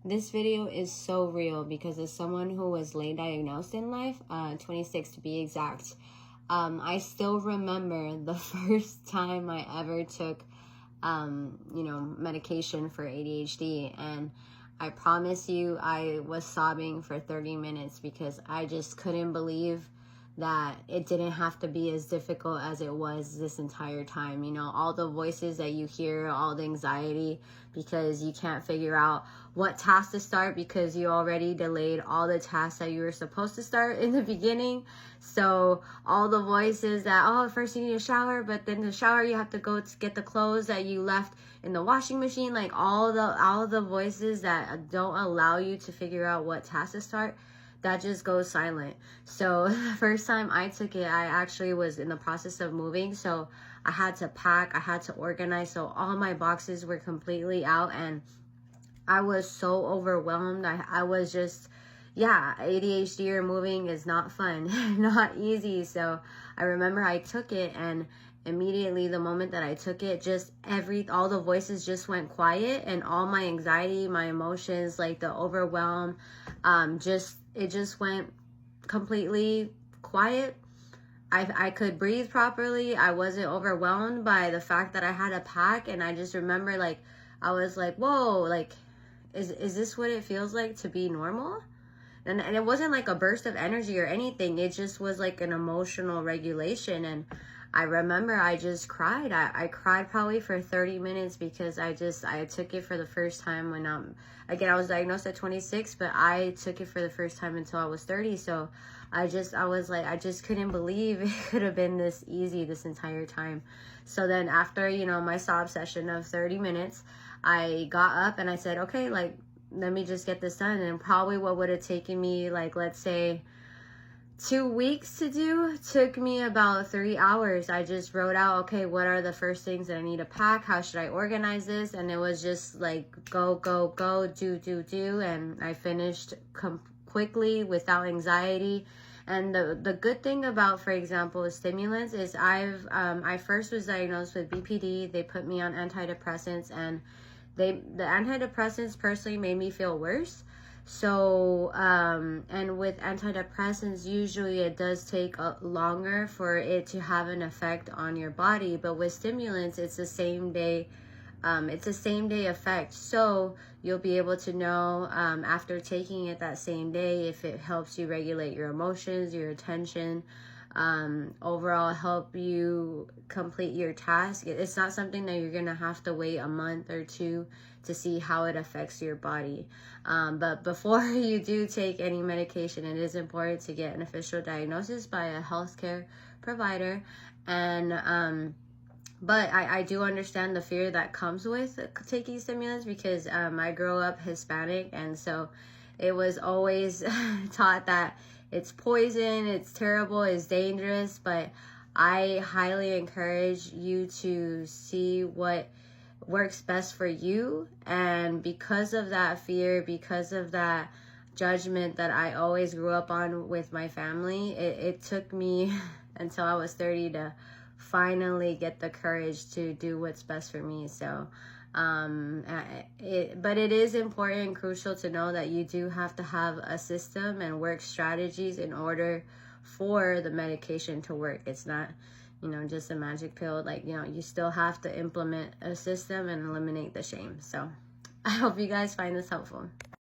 This video is so real because as someone who was late diagnosed in life, 26 to be exact, I still remember the first time I ever took, medication for ADHD. And I promise you, I was sobbing for 30 minutes because I just couldn't believe that it didn't have to be as difficult as it was this entire time. You know, all the voices that you hear, all the anxiety because you can't figure out what task to start because you already delayed all the tasks that you were supposed to start in the beginning. So all the voices that, oh, first you need a shower, but then the shower you have to go to get the clothes that you left in the washing machine, like all the voices that don't allow you to figure out what task to start, that just goes silent. So the first time I took it, I actually was in the process of moving. So I had to pack, I had to organize. So all my boxes were completely out and I was so overwhelmed. I was just, ADHD or moving is not fun, not easy. So I remember I took it and immediately the moment that I took it, all the voices just went quiet and all my anxiety, my emotions, like the overwhelm, it just went completely quiet. I could breathe properly. I wasn't overwhelmed by the fact that I had to pack. And I just remember I was like, whoa, is this what it feels like to be normal? And it wasn't like a burst of energy or anything. It just was like an emotional regulation. And I remember I just cried. I cried probably for 30 minutes because I took it for the first time when, again, I was diagnosed at 26, but I took it for the first time until I was 30. So I was like, I just couldn't believe it could have been this easy this entire time. So then after, my sob session of 30 minutes, I got up and I said, okay, let me just get this done. And probably what would have taken me, let's say 2 weeks to do, took me about 3 hours. I just wrote out, okay, what are the first things that I need to pack? How should I organize this? And it was just go, go, go, do. And I finished quickly without anxiety. And the good thing about, for example, stimulants is I first was diagnosed with BPD. They put me on antidepressants and the antidepressants personally made me feel worse. So, and with antidepressants, usually it does take longer for it to have an effect on your body. But with stimulants, it's the same day. It's a same day effect. So you'll be able to know after taking it that same day if it helps you regulate your emotions, your attention, overall help you complete your task. It's not something that you're gonna have to wait a month or two to see how it affects your body. But before you do take any medication, it is important to get an official diagnosis by a healthcare provider. And but I do understand the fear that comes with taking stimulants because I grew up Hispanic, and so it was always taught that it's poison, it's terrible, it's dangerous. But I highly encourage you to see what works best for you. And because of that fear, because of that judgment that I always grew up on with my family, it took me until I was 30 to finally get the courage to do what's best for me. So but it is important and crucial to know that you do have to have a system and work strategies in order for the medication to work. It's not just a magic pill. You still have to implement a system and eliminate the shame. So I hope you guys find this helpful.